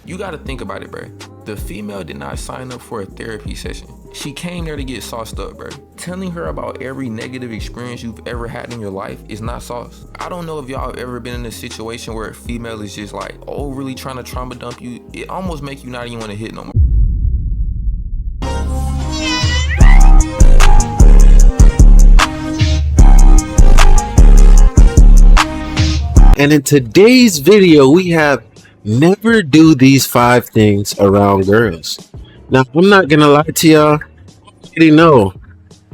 You gotta think about it, bro. The female did not sign up for a therapy session. She came there to get sauced up, bro. Telling her about every negative experience you've ever had in your life is not sauce. I don't know if y'all have ever been in a situation where a female is just like overly trying to trauma dump you. It almost make you not even want to hit no more. And in today's video, we have never do these 5 things around girls. Now, I'm not gonna lie to y'all, I already know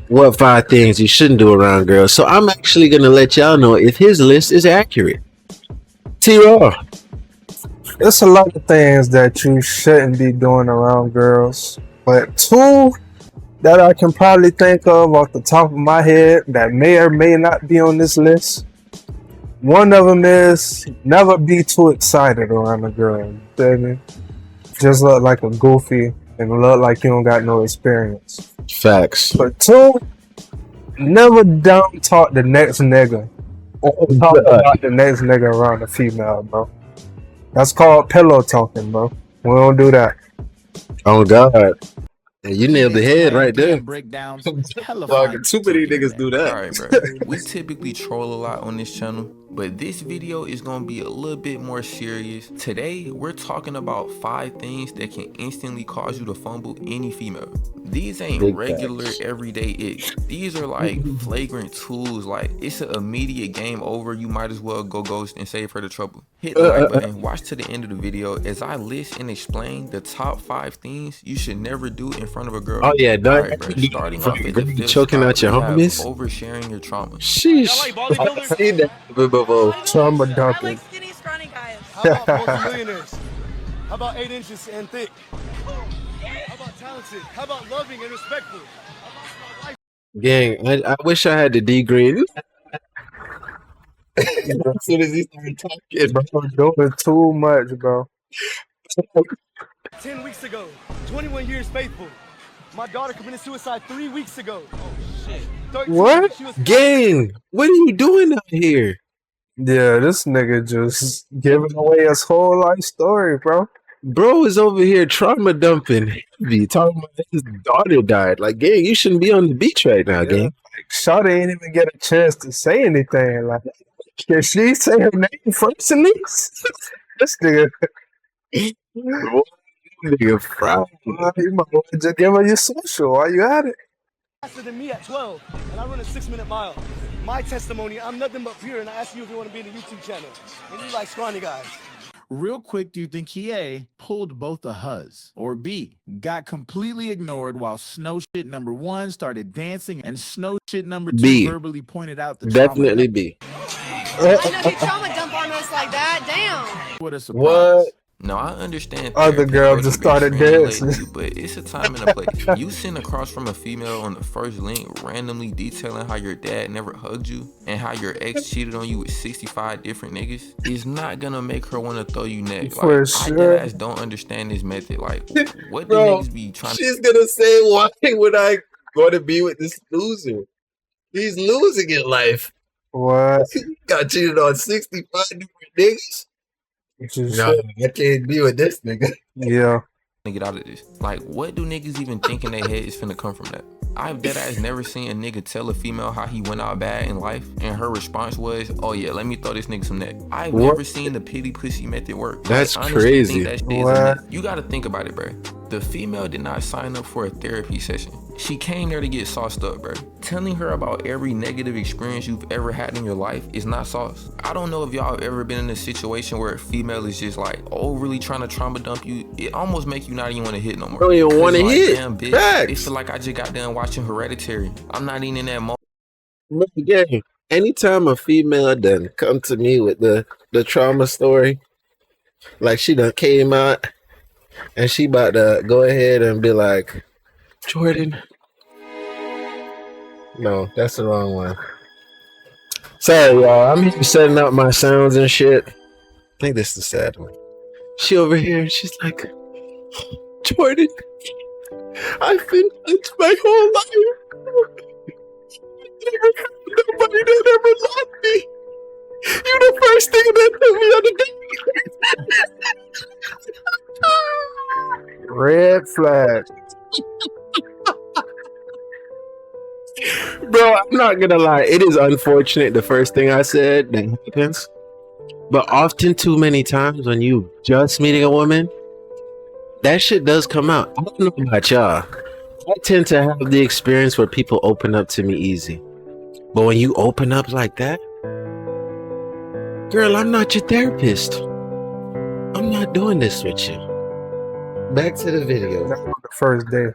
what 5 things you shouldn't do around girls. So I'm actually gonna let y'all know if his list is accurate. T-Raw. There's a lot of things that you shouldn't be doing around girls, but 2 that I can probably think of off the top of my head that may or may not be on this list. One of them is never be too excited around a girl. You feel me? Just look like a goofy and look like you don't got no experience. Facts. But 2, never down talk the next nigga or talk about the next nigga around a female, bro. That's called pillow talking, bro. We don't do that. Oh God. And you nailed the head right there. Breakdowns. Too many niggas do that. Alright, bro. We typically troll a lot on this channel, but this video is gonna be a little bit more serious. Today, we're talking about 5 things that can instantly cause you to fumble any female. These ain't Big regular facts. everyday icks. These are like flagrant tools. Like, it's an immediate game over. You might as well go ghost and save her the trouble. Hit the like button, watch to the end of the video as I list and explain the top 5 things you should never do in front of a girl. Oh yeah, no, Alright, bro. Starting off at the 5th choking spot, out your we have homies. oversharing your trauma. Sheesh. I've seen that before. Trauma I dumping. like skinny, scrawny guys. How about multi-millionaires? How about 8 inches and thick? How about talented? How about loving and respectful? Gang, I wish I had the D grade. As soon as he started talking, Bro, doing too much, bro. 10 weeks ago, 21 years faithful. My daughter committed suicide 3 weeks ago. Oh shit. 13, What? she was gang, what are you doing out here? Yeah, this nigga just giving away his whole life story, bro. Bro is over here trauma dumping heavy, talking about his daughter died. Like, gang, you shouldn't be on the beach right now, gang. Like, Shawty ain't even get a chance to say anything. Like, can she say her name first at least? This nigga, Nigga, fried. you might well just give her your social while you at it. faster than me at 12, and I run a 6-minute mile. My testimony, I'm nothing but pure, and I ask you if you want to be in the YouTube channel. And you like scrawny guys. Real quick, do you think he A, pulled both the huzz, or B, got completely ignored while snow shit number 1 started dancing and snow shit number 2 B. verbally pointed out the Definitely B. I know you trauma dump on us like that. Damn. What a surprise. What? No, I understand. Other therapy girl works just to be started triangulating dancing. you, but it's a time and a place. You sitting across from a female on the first link, randomly detailing how your dad never hugged you and how your ex cheated on you with 65 different niggas is not gonna make her want to throw you neck. For Like, sure. I deadass don't understand this method. Like, what do Bro, niggas be trying to? she's gonna say, why would I go to be with this loser? He's losing in life. What? He got cheated on 65 different niggas. No, I can't be with this nigga. Yeah. Get out of this. Like, what do niggas even think in their head is finna come from that? I've deadass never seen a nigga tell a female how he went out bad in life and her response was, oh yeah, let me throw this nigga some neck. I've never seen the pity pussy method work. That's I honestly crazy. think that shit is a What? myth. You gotta think about it, bro. The female did not sign up for a therapy session. She came there to get sauced up, bro. Telling her about every negative experience you've ever had in your life is not sauce. I don't know if y'all have ever been in a situation where a female is just like overly trying to trauma dump you. It almost make you not even want to hit no more. Don't even want to Like, hit. damn, bitch, Facts. it feel like I just got done watching Hereditary. I'm not even in that moment. Look again. Anytime a female done come to me with the trauma story, like she done came out and she about to go ahead and be like, Jordan. No, that's the wrong one. Sorry, y'all. I'm here setting up my sounds and shit. I think this is the sad one. She over here and she's like, Jordan, I've been touched my whole life. Nobody that ever loved me. You the first thing that put me on the date. flag. Bro, I'm not gonna lie. It is unfortunate the first thing I said that happens. But often too many times when you just meeting a woman, that shit does come out. I don't know about y'all. I tend to have the experience where people open up to me easy. But when you open up like that, girl, I'm not your therapist. I'm not doing this with you. Back to the video. That was the first day.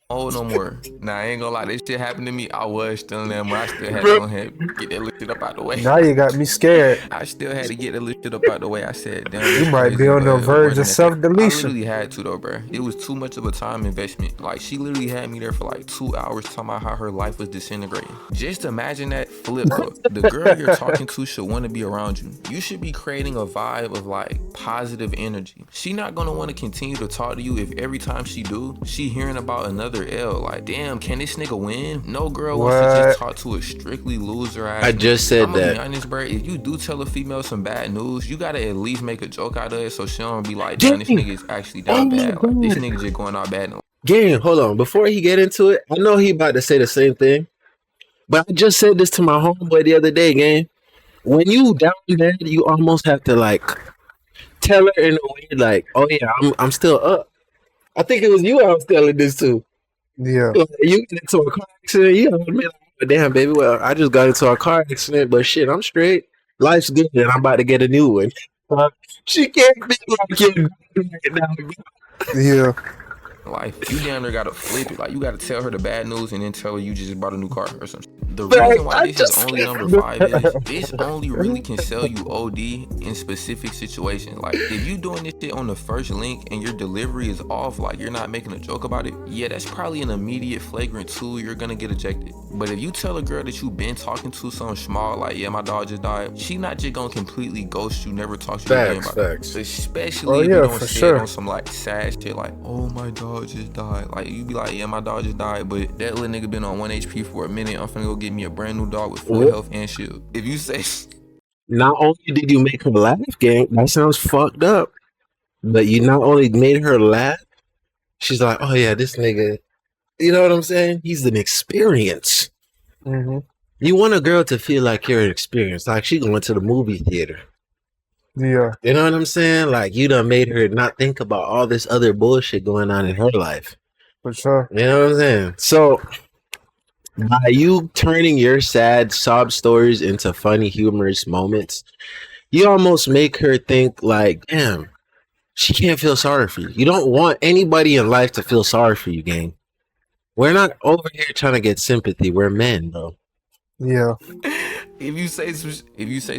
Oh, no more. Nah, I ain't gonna lie. This shit happened to me. I was still in there, but I still had Bro. to go ahead and get that lifted up out the way. Now you got me scared. I still had to get it lifted up out the way. I said, damn. You this might be crazy, on the but it verge wasn't of that- self-deletion. I literally had to though, bro. It was too much of a time investment. Like, she literally had me there for like 2 hours talking about how her life was disintegrating. Just imagine that flip though. The girl you're talking to should want to be around you. You should be creating a vibe of like positive energy. She not gonna want to continue to talk to you if every time she do, she hearing about another L. Like, damn, can this nigga win? No girl wants to just talk to a strictly loser ass. I just said I'm gonna that. be honest, bro. If you do tell a female some bad news, you gotta at least make a joke out of it so she don't be like, damn, this nigga is actually down bad. Like, this nigga just going out bad. Gang, hold on. Before he get into it, I know he about to say the same thing. But I just said this to my homeboy the other day, gang. When you down bad, you almost have to like tell her in a way like, oh yeah, I'm still up. I think it was you I was telling this to. Yeah. Like, you get into a car accident, you know what I mean? Like, damn, baby, well, I just got into a car accident, but shit, I'm straight. Life's good, and I'm about to get a new one. She can't be like you right now. Yeah. Life, you down there gotta flip it. Like, you gotta tell her the bad news and then tell her you just bought a new car or something. The But reason why I this just is only number 5 is this only really can sell you OD in specific situations. Like, if you doing this shit on the first link and your delivery is off, like you're not making a joke about it, yeah, that's probably an immediate flagrant 2. You're gonna get ejected. But if you tell a girl that you been talking to something small, like, yeah, my dog just died, she not just gonna completely ghost you, never talk to you again about it. Especially if you don't say it on some like sad shit, like, oh, my dog just died. Like, you be like, yeah, my dog just died, but that little nigga been on 1 HP for a minute. I'm finna go get me a brand new dog with full health and shield. If you say, Not only did you make her laugh, gang, that sounds fucked up. But you not only made her laugh, she's like, oh yeah, this nigga, you know what I'm saying? He's an experience. Mm-hmm. You want a girl to feel like you're an experience, like she going to the movie theater. Yeah. You know what I'm saying? Like, you done made her not think about all this other bullshit going on in her life. For sure. You know what I'm saying? So, by you turning your sad sob stories into funny, humorous moments, you almost make her think like, damn, she can't feel sorry for you. You don't want anybody in life to feel sorry for you, gang. We're not over here trying to get sympathy. We're men, bro. Yeah. if you say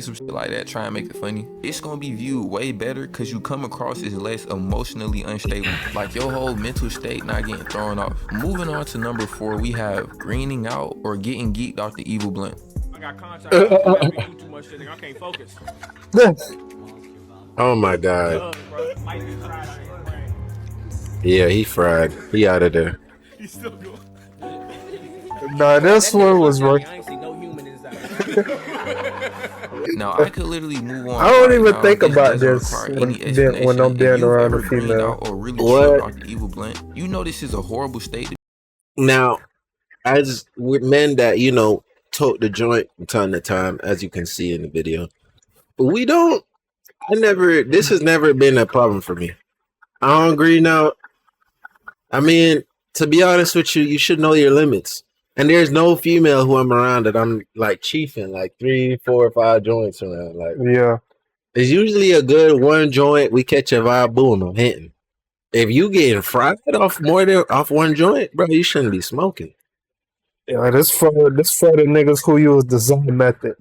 some shit like that, try and make it funny, it's gonna be viewed way better because you come across as less emotionally unstable. Like, your whole mental state not getting thrown off. Moving on to number 4, we have greening out or getting geeked off the evil blunt. I got contact. I do too much shit. I can't focus. Oh my God. Bro. Might be fried out of your brain. Yeah, he fried. He out of there. He's still going. Nah, this one was right. I ain't see no human inside. Now, I could literally move on. I don't right even now. think This about doesn't this require when any I'm explanation. being If you've around ever a greened female. out or really What? chilled off the evil blunt, you know this is a horrible state to Now, as with men that, you know, tote the joint from time to time, as you can see in the video, we don't, this has never been a problem for me. I don't agree now. I mean, to be honest with you, you should know your limits. And there's no female who I'm around that I'm like chiefing like 3, 4, 5 joints around. Like, Yeah. it's usually a good 1 joint. We catch a vibe, boom, I'm hitting. If you getting fried off more than off 1 joint, bro, you shouldn't be smoking. Yeah, this for the niggas who use the Zone method.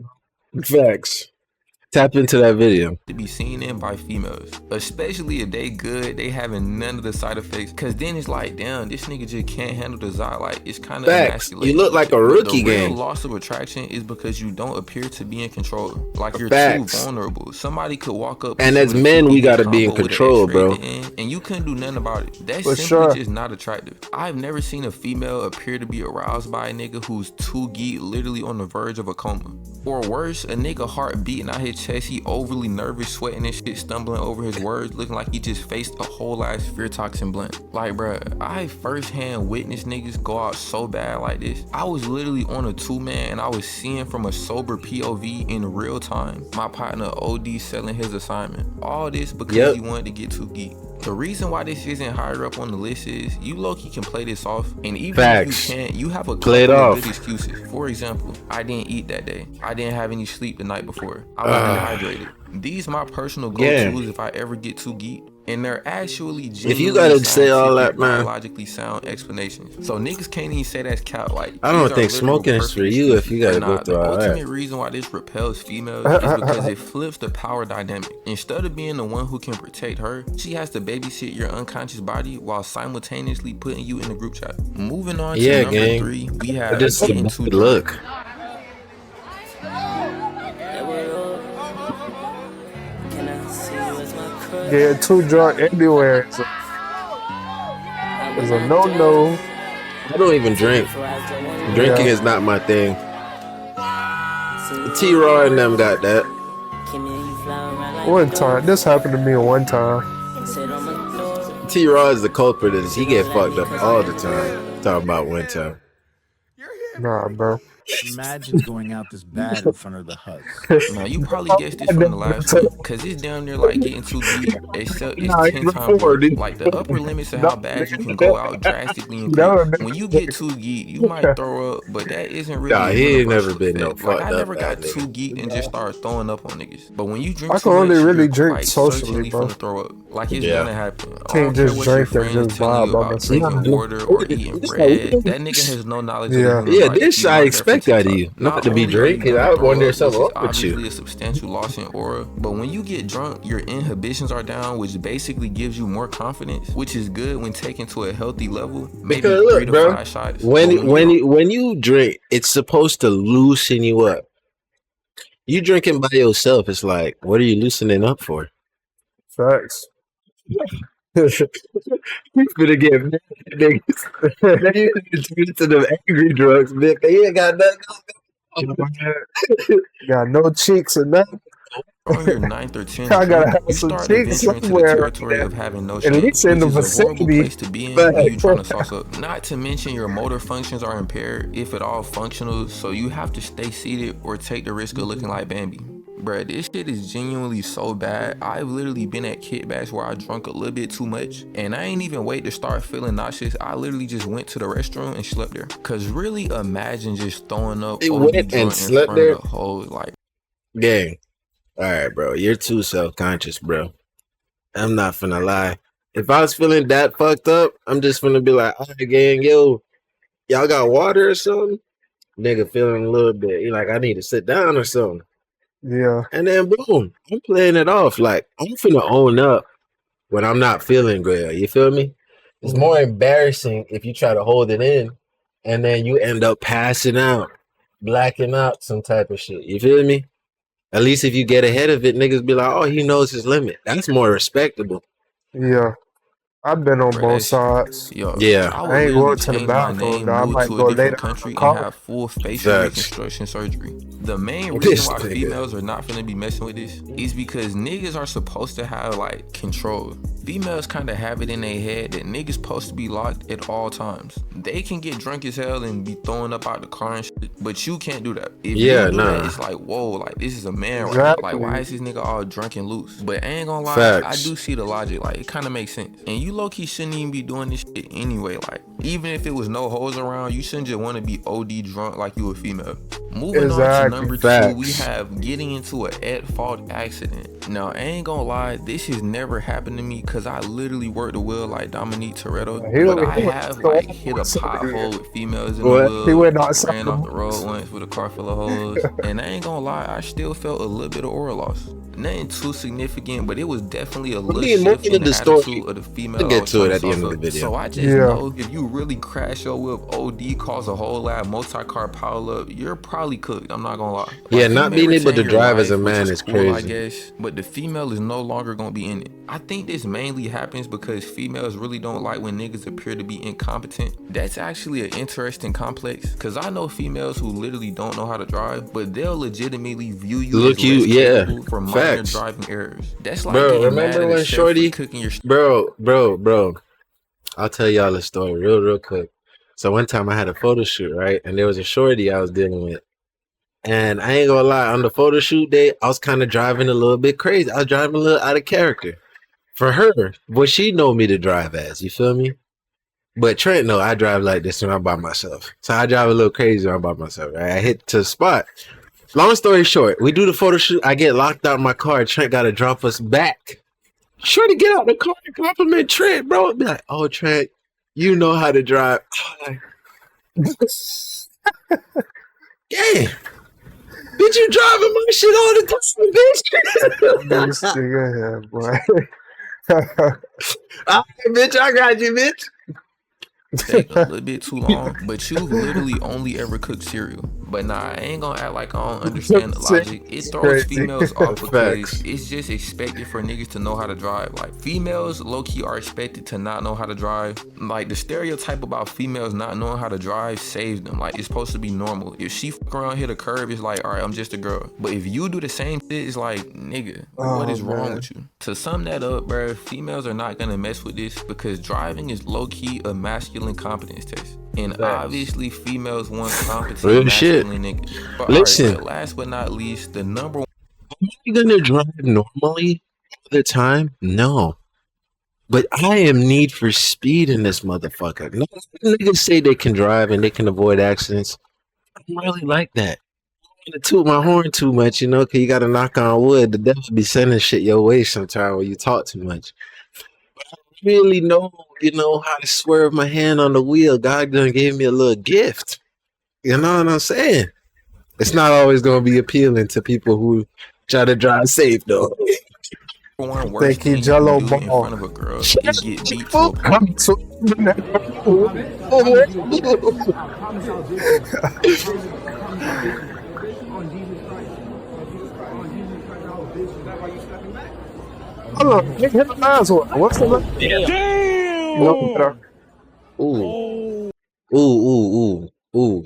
Facts. Tap into that video. be seen in by females, especially if they good, they having none of the side effects. Cause then it's like, damn, this nigga just can't handle desire. Like, it's kind of Facts. emasculating. You look like a rookie The real gang. loss of attraction is because you don't appear to be in control. Like, you're Facts. too vulnerable. Somebody could walk up. And to as you men, we with a gotta be in combo with an control, X-ray at bro. the end, and you couldn't do nothing about it. That's For simply sure. just not attractive. I've never seen a female appear to be aroused by a nigga who's too geek, literally on the verge of a coma. Or worse, a nigga heart beating out his chest. He overly nervous, sweating and shit, stumbling over his words, looking like he just faced a whole ass fear toxin blunt. Like, bruh, I firsthand witnessed niggas go out so bad like this. I was literally on a 2-man and I was seeing from a sober POV in real time my partner OD selling his assignment. All this because he wanted to get too geek. The reason why this isn't higher up on the list is you low-key can play this off, and even if you can't, you have a couple of good excuses. For example, I didn't eat that day. I didn't have any sleep the night before. I was dehydrated. These my personal go-tos if I ever get too geek. And they're actually if you gotta say all that, man, biologically sound explanations. So niggas can't even say that's cap. Like, I don't think smoking is for you if you gotta go through all that. The ultimate reason why this repels females is because it flips the power dynamic. Instead of being the one who can protect her, she has to babysit your unconscious body while simultaneously putting you in the group chat. Moving on to number 3, we have getting too look. Get too drunk anywhere. It's a no-no. I don't even drink. Drinking is not my thing. T-Raw and them got that. One time, this happened to me one time. T-Raw is the culprit. He get fucked up all the time. Talking about one time. Nah, bro. Imagine going out this bad in front of the hut. Now you probably guessed this from the last one, cause it's down there like getting too deep. It's 10 times worse. Like the upper limits of how bad you can go out drastically increase. When you get too geek, you might throw up, but that isn't really. Nah, he ain't never been no fucked up. Like I never got too geek and just started throwing up on niggas. But when you drink, I can only really drink socially, bro. Throw up. Like it's gonna happen. Can't just drink and just vibe by myself. Drinking water or eating bread. That nigga has no knowledge. Yeah, this I expect out of you. Not to be drinking. I wonder if something wrong with you. Obviously a substantial loss in aura, but when you get drunk, your inhibitions are down, which basically gives you more confidence, which is good when taken to a healthy level. Maybe because look, 3 to bro, 5 shots. When you drink, it's supposed to loosen you up. You drinking by yourself, it's like, what are you loosening up for? Facts. He's gonna get niggas. They used to them angry drugs, Vic. They ain't got nothing. Got no cheeks or nothing. On your 9th or 10th, I gotta have you some start cheeks venturing into the somewhere. territory of having no At shame, least in the which is a horrible vicinity. place to be in when you trying to sauce up. Not to mention your motor functions are impaired, if at all functional, so you have to stay seated or take the risk of looking like Bambi. Bruh, this shit is genuinely so bad. I've literally been at kickbacks where I drunk a little bit too much, and I ain't even wait to start feeling nauseous. I literally just went to the restroom and slept there. Cause really imagine just throwing up went and slept there? The whole, like, gang. All right, bro. You're too self-conscious, bro. I'm not finna lie. If I was feeling that fucked up, I'm just finna be like, all right, gang, yo, y'all got water or something? Nigga feeling a little bit. He like, I need to sit down or something. Yeah. And then boom, I'm playing it off. Like, I'm finna own up when I'm not feeling good. You feel me? It's more embarrassing if you try to hold it in and then you end up passing out, blacking out, some type of shit. You feel me? At least if you get ahead of it, niggas be like, oh, he knows his limit. That's more respectable. Yeah. I've been on both sides. Yo, yeah. I ain't going to the bathroom, though. I might go later country and have full facial reconstruction surgery. The main reason why females are not finna be messing with this is because niggas are supposed to have like control. Females kind of have it in their head that niggas supposed to be locked at all times. They can get drunk as hell and be throwing up out the car and shit, but you can't do that. If you do that, it's like, whoa, like this is a man right now. Like, why is this nigga all drunk and loose? But I ain't gonna lie, I do see the logic. Like, it kind of makes sense. And you low-key shouldn't even be doing this shit anyway. Like, even if it was no hoes around, you shouldn't just want to be OD drunk like you a female. Moving on to number 2, we have getting into an at-fault accident. Now, I ain't gonna lie, this has never happened to me because I literally worked the wheel like Dominique Toretto. But I have like hit a pothole with females in the wheel. He went ran off the road once with a car full of hoes. And I ain't gonna lie, I still felt a little bit of aura loss. Nothing too significant, but it was definitely a little need more shift into in the the story. attitude of the female. We'll get to it at the end of the video. So I just know if you really crash your whip, OD, cause a whole lot, multi-car pile up, you're probably cooked. I'm not gonna lie. Like, Yeah, not being able to retain your drive as a life, which man is cool, crazy. I guess, but the female is no longer gonna be in it. I think this mainly happens because females really don't like when niggas appear to be incompetent. That's actually an interesting complex, because I know females who literally don't know how to drive, but they'll legitimately view you as less capable for minor driving errors. That's like getting mad at a chef for cooking your bro. I'll tell y'all a story real quick. So one time I had a photo shoot, right? And there was a shorty I was dealing with. And I ain't gonna lie, on the photo shoot day, I was kind of driving a little bit crazy. I was driving a little out of character. For her, what she know me to drive as, you feel me? But Trent, no, I drive like this when I'm by myself. So I drive a little crazy when I'm by myself, right? I hit to the spot. Long story short, we do the photo shoot. I get locked out in my car. Trent got to drop us back. Sure to get out the car and compliment Trent, bro. Be like, oh, Trent, you know how to drive. Like, yeah. Bitch, you driving my shit all the time, bitch. This nigga here, boy. Bitch, I got you, bitch. Take a little bit too long, but you literally only ever cook cereal. But nah, I ain't gonna act like I don't understand the logic. It throws females off because it's just expected for niggas to know how to drive. Like, females low-key are expected to not know how to drive. Like, the stereotype about females not knowing how to drive saves them. Like, it's supposed to be normal. If she fuck around, hit a curve, it's like, all right, I'm just a girl. But if you do the same shit, it's like, nigga, what is wrong with you? To sum that up, bro, females are not gonna mess with this because driving is low-key a masculine competence test. And obviously females want competent real masculine shit. niggas. But listen, but last but not least, the number one. Am I gonna drive normally all the time? No. But I am need for speed in this motherfucker. No niggas say they can drive and they can avoid accidents. I'm really like that. I don't want to toot my horn too much, you know, because you gotta knock on wood. The devil be sending shit your way sometimes when you talk too much. But I really know, you know, how to swerve my hand on the wheel. God done gave me a little gift. You know what I'm saying? It's not always gonna be appealing to people who try to drive safe though. One worst thing you can do in front of a girl is get beat to a pulp. Hold on, hit the last one. What's the last? Damn. Ooh.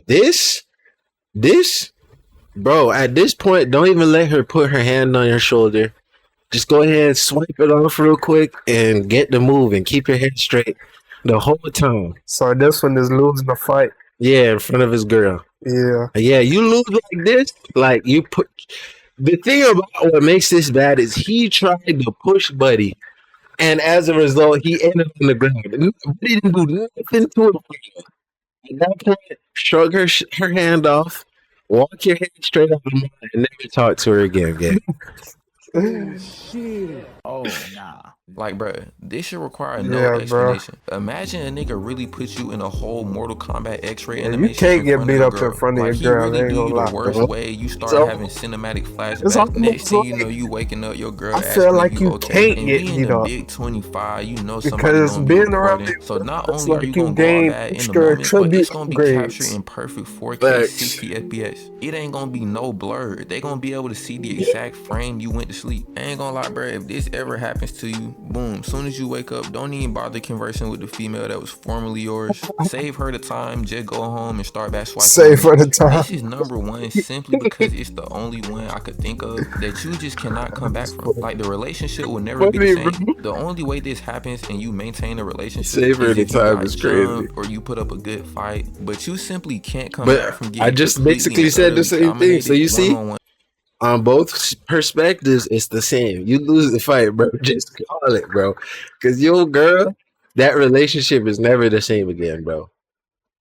This, bro. At this point, don't even let her put her hand on your shoulder. Just go ahead and swipe it off real quick and get the move and keep your head straight the whole time. So this one is losing the fight. Yeah, in front of his girl. Yeah, you lose like this. Like, you put. The thing about what makes this bad is he tried to push Buddy, and as a result, he ended on the ground. He didn't do nothing to him. At that point, shrug her hand off, walk your head straight up, and never talk to her again. Oh, nah. Like, bro, this should require no explanation. Imagine a nigga really put you in a whole Mortal Kombat X-ray animation. You can't get beat up in front of like, your girl. He really ain't do gonna you lie, the worst bro. way. You start having cinematic flashbacks. Next thing you know, you waking up, your girl. I feel like you okay. can't and get beat beat up. Big 25, you know somebody Because gonna being be around recording. it, So not it's only are like you you gonna go all gain that in the extra moment, but it's tribute gonna be grades. captured in perfect 4K 60 FPS. It ain't gonna be no blur. They gonna be able to see the exact frame you went to sleep. I ain't gonna lie, bro. If this ever happens to you, boom, soon as you wake up, don't even bother conversing with the female that was formerly yours. Save her the time, just go home and start back swiping. Save her the time. This is number one simply because it's the only one I could think of that you just cannot come back from. Like, the relationship will never be the same. The only way this happens and you maintain a relationship Save her is the if you time got is crazy. jumped or you put up a good fight, but you simply can't come But back from getting I just basically said the same thing. So you see, on both perspectives, it's the same. You lose the fight, bro. Just call it, bro. Because your girl, that relationship is never the same again, bro.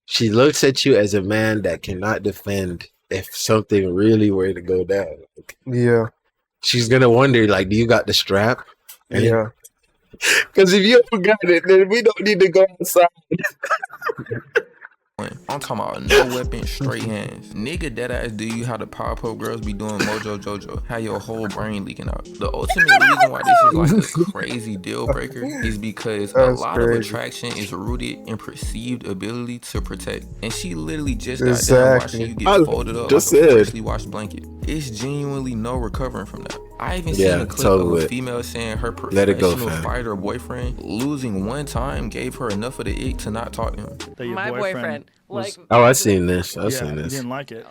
She looks at you as a man that cannot defend if something really were to go down. Yeah. She's gonna wonder, like, do you got the strap? And Yeah. Because if you forgot it, then we don't need to go outside. I'm talking about no weapon, straight hands. Nigga dead ass do you how the Powerpuff Girls be doing Mojo Jojo, how your whole brain leaking out. The ultimate reason why this is like a crazy deal breaker is because a lot of attraction is rooted in perceived ability to protect. And she literally just got done watching you get folded up like a freshly washed blanket. It's genuinely no recovering from that. I even seen a clip of a female saying her professional fighter boyfriend losing one time gave her enough of the ick to not talk to him. My boyfriend like, oh, I seen this. I seen this. You didn't like it.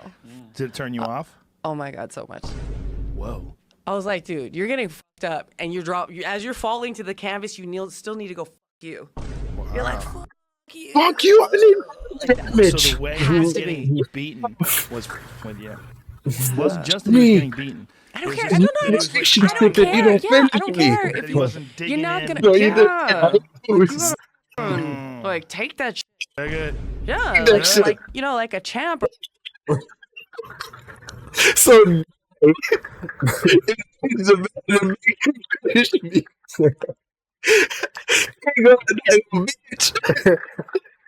Did it turn you off? Oh my god, so much. Whoa. I was like, dude, you're getting fucked up, and as you're falling to the canvas, you still need to go fuck you. Wow. You're like, fuck you. Fuck you. I need so the way he was getting beaten was with you. It wasn't just that he was getting beaten. I don't care. No. I don't care. Yeah, I don't care. If you're not gonna. Like, take that shit. Good. Yeah, like you know, like a champ. So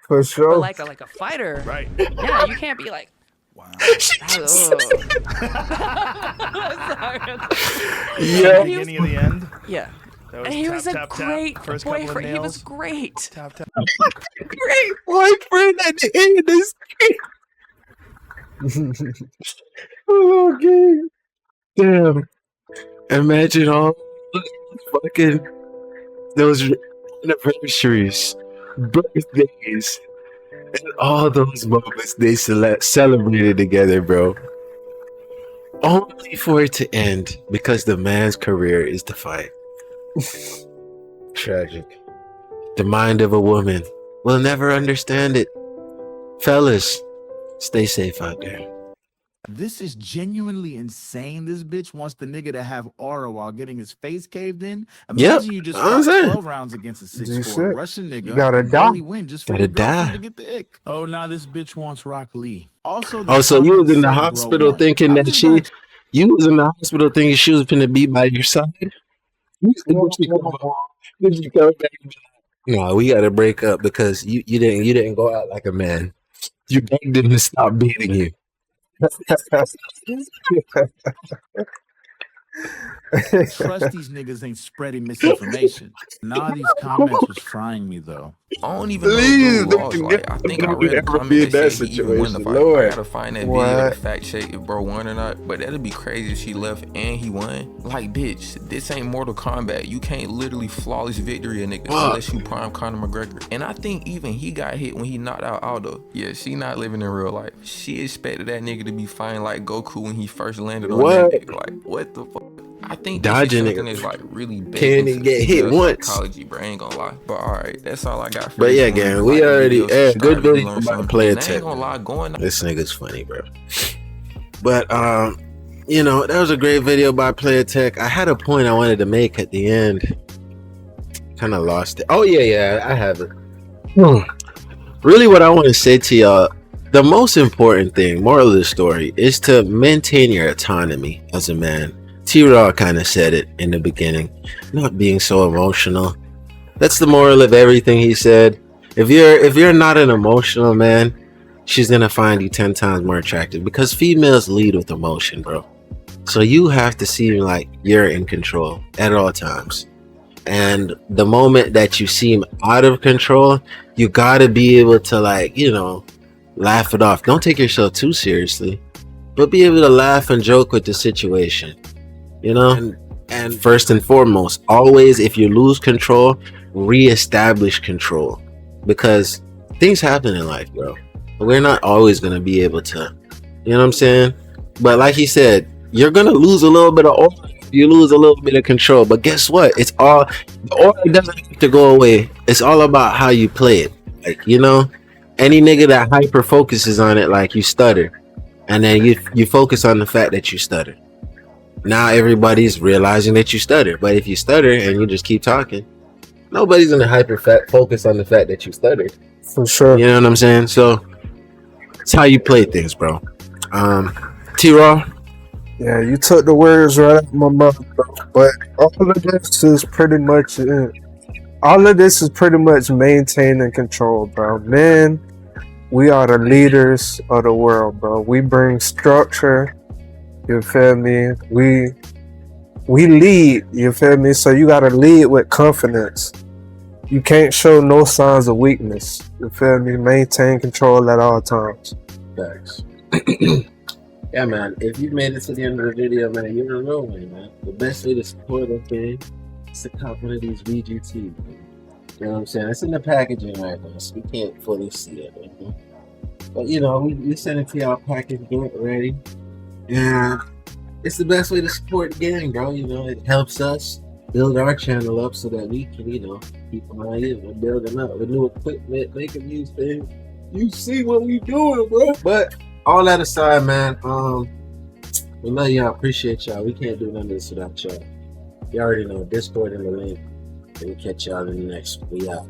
for sure. But like a fighter, right? Yeah, you can't be like. Wow. Sorry. Yeah. Beginning of the end. Yeah. And he was a great boyfriend. He was great. Great boyfriend at the end of this game. Okay. Damn. Imagine all fucking those anniversaries, birthdays, and all those moments they celebrated together, bro. Only for it to end because the man's career is defined. Tragic. The mind of a woman will never understand it. Fellas, stay safe out there. This is genuinely insane. This bitch wants the nigga to have aura while getting his face caved in. Imagine you just fought 12 rounds against a 6'4" Russian nigga. You gotta die. Win just for the girlfriend to get the ick. Oh, now this bitch wants Rock Lee. Also, so you was in the hospital thinking that you was in the hospital thinking she was finna be by your side? No, we gotta break up because you didn't go out like a man. You begged him to stop beating you. Trust these niggas ain't spreading misinformation. Nah, these comments was frying me though. I don't even know the laws. Like, I think I read a comment that said he even won the fight. I gotta find that video to fact check if bro won or not. But that'd be crazy if she left and he won. Like, bitch, this ain't Mortal Kombat. You can't literally flawless victory a nigga unless you prime Conor McGregor. And I think even he got hit when he knocked out Aldo. Yeah, she not living in real life. She expected that nigga to be fighting like Goku when he first landed on that nigga. Like, what the fuck? I think dodging it is like really big. Can he get hit once? Psychology, bro, I ain't gonna lie. But all right, that's all I got for But yeah, gang, we already good video about player tech. Ain't gonna lie, this nigga's funny, bro. But you know, that was a great video by Player Tech. I had a point I wanted to make at the end. Kind of lost it. Oh yeah, I have it. Really, what I want to say to y'all, the most important thing, moral of the story, is to maintain your autonomy as a man. T-Raw kind of said it in the beginning, not being so emotional. That's the moral of everything he said. If you're not an emotional man, she's gonna find you 10 times more attractive because females lead with emotion, bro. So you have to seem like you're in control at all times. And the moment that you seem out of control, you gotta be able to, like, you know, laugh it off. Don't take yourself too seriously, but be able to laugh and joke with the situation. You know, and first and foremost, always, if you lose control, reestablish control, because things happen in life, bro. We're not always going to be able to, you know what I'm saying? But like he said, you're going to lose a little bit of aura if you lose a little bit of control. But guess what? It's all, the aura doesn't have to go away. It's all about how you play it. Like, you know, any nigga that hyper focuses on it, like you stutter, and then you focus on the fact that you stutter. Now everybody's realizing that you stutter. But if you stutter and you just keep talking, nobody's gonna focus on the fact that you stuttered. For sure. You know what I'm saying? So it's how you play things, bro. T-Raw. Yeah, you took the words right out of my mouth, bro. But all of this is pretty much it. All of this is pretty much maintaining control, bro. Men, We are the leaders of the world, bro. We bring structure. You feel me? We lead. You feel me? So you gotta lead with confidence. You can't show no signs of weakness. You feel me? Maintain control at all times. Thanks. Yeah, man. If you made it to the end of the video, man, you're a real one, man. The best way to support us, man, is to cop one of these VGT. Man. You know what I'm saying? It's in the packaging right now, so we can't fully see it. Man. But you know, we send it to y'all packaged ready. And it's the best way to support the gang, bro. You know, it helps us build our channel up so that we can, you know, keep an eye in. We're building up with new equipment, making these things. You see what we doing, bro. But all that aside, man, we love y'all, appreciate y'all. We can't do none of this without y'all. You already know, Discord in the link. And we'll catch y'all in the next one. We out.